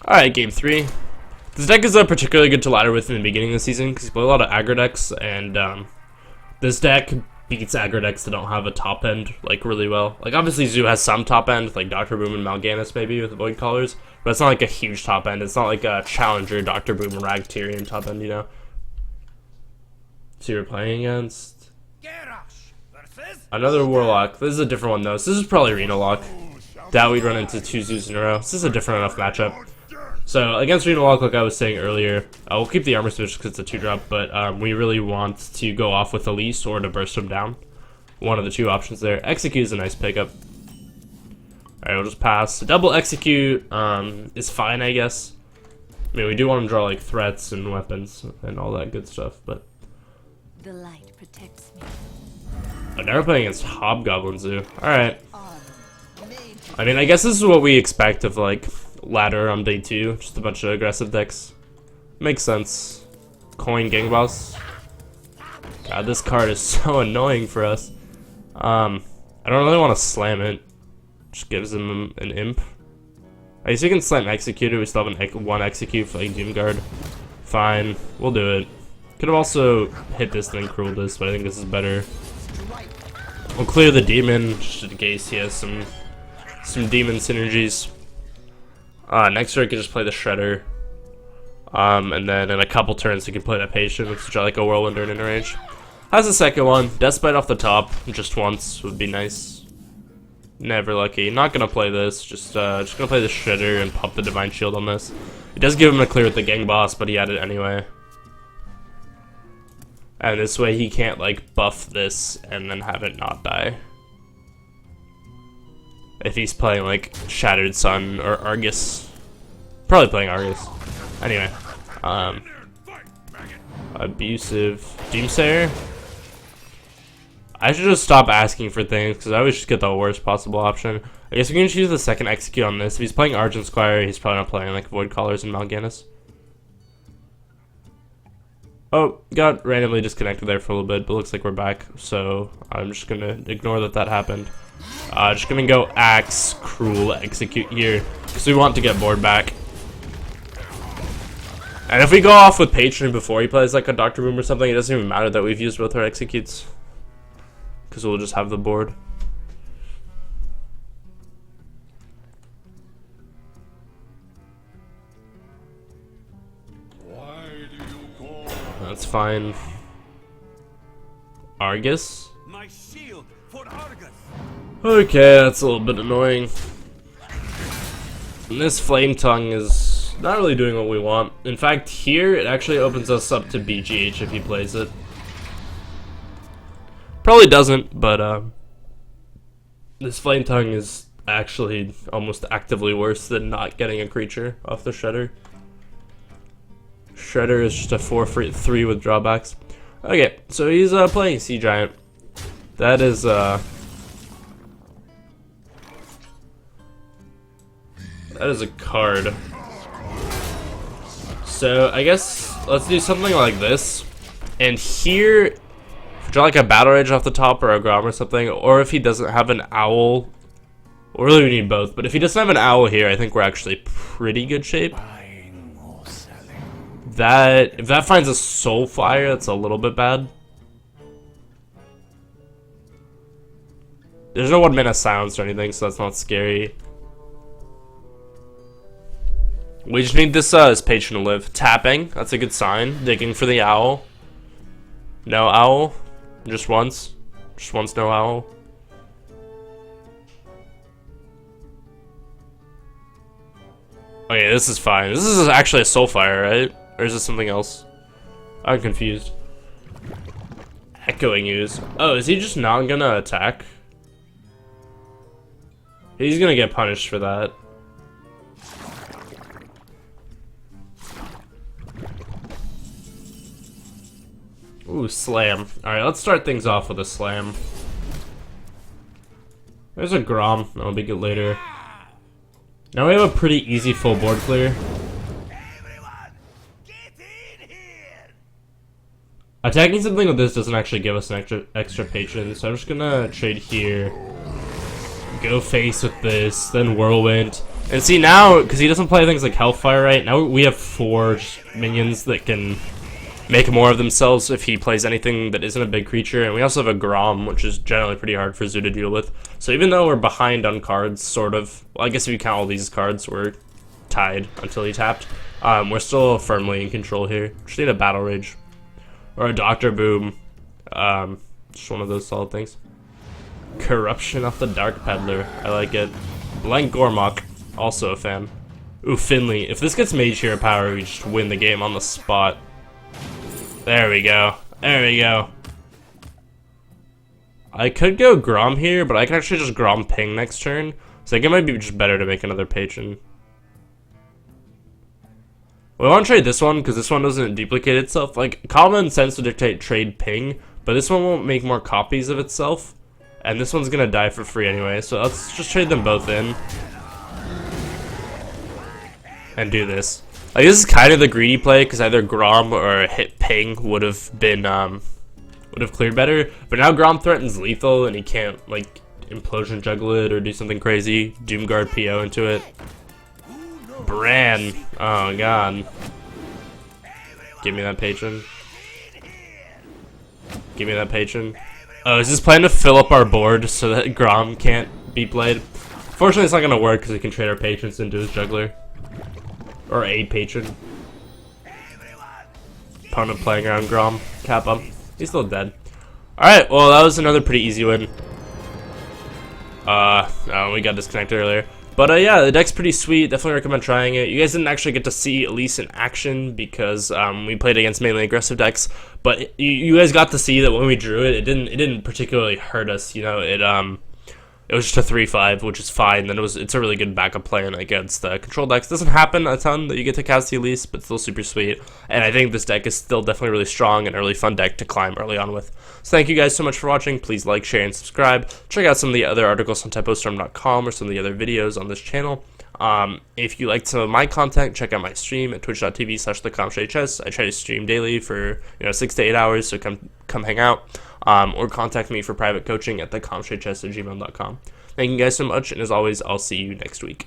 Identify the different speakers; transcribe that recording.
Speaker 1: Alright, game 3. This deck is particularly good to ladder with in the beginning of the season because you play a lot of aggro decks, and this deck beats aggro decks that don't have a top end like really well. Like obviously Zoo has some top end, like Dr. Boom and Mal'Ganis maybe with Void Callers, but it's not like a huge top end. It's not like a Challenger, Dr. Boom, and Rag Tyrion top end, you know? So you're playing against another Warlock. This is a different one though. So this is probably Reynad. Doubt we'd run into 2 Zoos in a row. This is a different enough matchup. So against Reynad, like I was saying earlier, we'll keep the armor switch because it's a 2-drop, but we really want to go off with Elise or to burst him down. One of the 2 options there. Execute is a nice pickup. Alright, we'll just pass. Double execute is fine, I guess. I mean, we do want to draw like threats and weapons and all that good stuff, but
Speaker 2: the light protects me.
Speaker 1: I'm never playing against Hobgoblin Zoo. Alright. I mean, I guess this is what we expect of like ladder on day 2, just a bunch of aggressive decks. Makes sense. Coin Gang Boss. God, this card is so annoying for us. I don't really want to slam it. Just gives him an imp. I guess we can slam Executor. We still have one execute for like Doomguard. Fine, we'll do it. Could have also hit this and then cruel this, but I think this is better. We'll clear the demon just in case he has some demon synergies. Next turn, I can just play the Shredder. And then in a couple turns, you can play that Patient, which is like a Whirlwind or an Interrange. How's the second one? Deathbite off the top, just once would be nice. Never lucky. Not gonna play this. Just gonna play the Shredder and pop the Divine Shield on this. It does give him a clear with the Gang Boss, but he had it anyway. And this way, he can't like buff this and then have it not die. If he's playing like Shattered Sun or Argus. Probably playing Argus. Anyway. Abusive Doomsayer. I should just stop asking for things because I always just get the worst possible option. I guess we can choose the second execute on this. If he's playing Argent Squire, he's probably not playing like Void Callers and Mal'Ganis. Oh, got randomly disconnected there for a little bit, but looks like we're back. So I'm just gonna ignore that happened. Just gonna go Axe, Cruel, Execute here, because we want to get board back. And if we go off with Patron before he plays like a Dr. Boom or something, it doesn't even matter that we've used both our Executes, because we'll just have the board. That's fine. Argus?
Speaker 3: My shield for Argus.
Speaker 1: Okay, that's a little bit annoying. And this Flame Tongue is not really doing what we want. In fact, here it actually opens us up to BGH if he plays it. Probably doesn't, but this Flame Tongue is actually almost actively worse than not getting a creature off the Shredder. Shredder is just a 4/3 with drawbacks. Okay, so he's playing Sea Giant. That is a card. So I guess let's do something like this. And here, draw like a Battle Rage off the top or a Grom or something. Or if he doesn't have an Owl, or really we need both. But if he doesn't have an Owl here, I think we're actually pretty good shape. If that finds a Soulfire, that's a little bit bad. There's no 1-mana silence or anything, so that's not scary. We just need this Patron to live. Tapping, that's a good sign. Digging for the Owl. No Owl. Just once. Just once no Owl. Okay, this is fine. This is actually a Soulfire, right? Or is this something else? I'm confused. Echoing Ooze. Oh, is he just not gonna attack? He's gonna get punished for that. Ooh, Slam. Alright, let's start things off with a Slam. There's a Grom. That'll be good later. Now we have a pretty easy full board clear. Attacking something with this doesn't actually give us an extra patron, so I'm just gonna trade here. Go face with this, then Whirlwind. And see now, because he doesn't play things like Hellfire, right? Now we have 4 minions that can make more of themselves if he plays anything that isn't a big creature. And we also have a Grom, which is generally pretty hard for Zoo to deal with. So even though we're behind on cards, sort of, well, I guess if you count all these cards, we're tied until he tapped. We're still firmly in control here. Just need a Battle Rage. Or a Dr. Boom. Just one of those solid things. Corruption off the Dark Peddler. I like it. Blank Gormok. Also a fan. Ooh, Finley. If this gets Mage Hero power, we just win the game on the spot. There we go. There we go. I could go Grom here, but I can actually just Grom Ping next turn. So I think it might be just better to make another Patron. We want to trade this one, because this one doesn't duplicate itself. Like, common sense to dictate trade Ping, but this one won't make more copies of itself. And this one's gonna die for free anyway, so let's just trade them both in. And do this. Like, this is kind of the greedy play, because either Grom or hit Ping would have been, would have cleared better. But now Grom threatens lethal, and he can't, like, Implosion Juggle it or do something crazy. Doomguard PO into it. Bran. Oh, God. Give me that Patron. Give me that Patron. Oh, is this plan to fill up our board so that Grom can't be played? Fortunately, it's not going to work because we can trade our Patrons into his Juggler. Or a Patron. Opponent playing around Grom. Cap him. He's still dead. Alright, well, that was another pretty easy win. Oh, we got disconnected earlier. But yeah, the deck's pretty sweet. Definitely recommend trying it. You guys didn't actually get to see Elise in action because we played against mainly aggressive decks. But you guys got to see that when we drew it, it didn't particularly hurt us. You know, it was just a 3/5, which is fine. Then it's a really good backup plan against control decks. Doesn't happen a ton that you get to cast the Elise, but still super sweet. And I think this deck is still definitely really strong and a really fun deck to climb early on with. So thank you guys so much for watching. Please like, share, and subscribe. Check out some of the other articles on typostorm.com or some of the other videos on this channel. If you liked some of my content, check out my stream at twitch.tv/thekamshhs. I try to stream daily for 6 to 8 hours, so come hang out. Or contact me for private coaching at thekamshhs@gmail.com. Thank you guys so much, and as always, I'll see you next week.